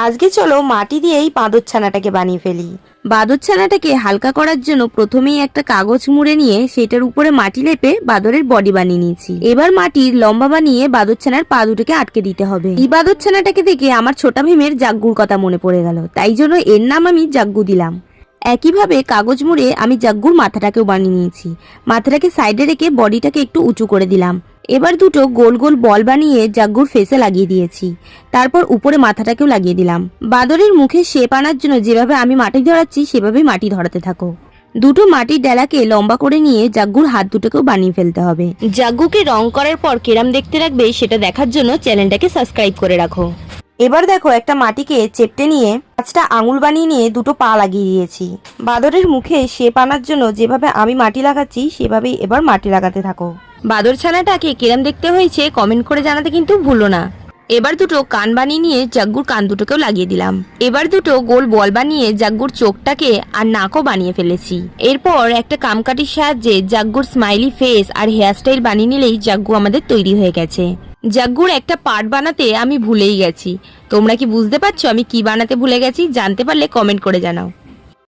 আজকে চলো মাটি দিয়েই বাঁদর ছানাটাকে বানিয়ে ফেলি। বাঁদর ছানাটাকে হালকা করার জন্য প্রথমেই একটা কাগজ মুড়ে নিয়ে সেটার উপরে মাটি লেপে বাঁদরের বডি বানিয়ে নিয়েছি। এবার মাটির লম্বা বানিয়ে বাঁদর ছানার পা দুটোকে আটকে দিতে হবে। এই বাঁদর ছানাটাকে দেখে আমার ছোটা ভীমের জাগ্গুর কথা মনে পড়ে গেল, তাই জন্য এর নাম আমি জাগ্গু দিলাম। একইভাবে কাগজ মুড়ে আমি জাগ্গুর মাথাটাকেও বানিয়ে নিয়েছি। মাথাটাকে সাইডে রেখে বডিটাকে একটু উঁচু করে দিলাম। এবার দুটো গোল গোল বল বানিয়ে জাগ্গুর ফেসে লাগিয়ে দিয়েছি। তারপর উপরে মাথাটাকেও লাগিয়ে দিলাম। বাঁদরের মুখে শেপ আনার জন্য যেভাবে আমি মাটি ধরাচ্ছি সেভাবেই মাটি ধরাতে থাকো। দুটো মাটির ডেলাকে লম্বা করে নিয়ে জাগ্গুর হাত দুটোকেও বানিয়ে ফেলতে হবে। জাগ্গুকে রং করার পর কেরাম দেখতে রাখবে সেটা দেখার জন্য চ্যানেলটাকে সাবস্ক্রাইব করে রাখো। এবার দেখো একটা মাটিকে চেপটে নিয়ে 5টা আঙুল বানিয়ে নিয়ে দুটো পা লাগিয়ে দিয়েছি। বাঁদরের মুখে শেপ আনার জন্য যেভাবে আমি মাটি লাগাচ্ছি সেভাবেই এবার মাটি লাগাতে থাকো। বাঁদর ছানাটাকে কিরম দেখতে হয়েছে কমেন্ট করে জানাতে কিন্তু ভুলো না। এবার দুটো কান বানিয়ে নিয়ে জাগ্গুর কান দুটোকেও লাগিয়ে দিলাম। এবার দুটো গোল বল বানিয়ে জাগ্গুর চোখটাকে আর নাকও বানিয়ে ফেলেছি। এরপর একটা কামকাঠির সাহায্যে জাগ্গুর স্মাইলি ফেস আর হেয়ারস্টাইল বানিয়ে নিলেই জাগ্গু আমাদের তৈরি হয়ে গেছে। জাগ্গুর একটা পার্ট বানাতে আমি ভুলেই গেছি। তোমরা কি বুঝতে পারছো আমি কি বানাতে ভুলে গেছি? জানতে পারলে কমেন্ট করে জানাও।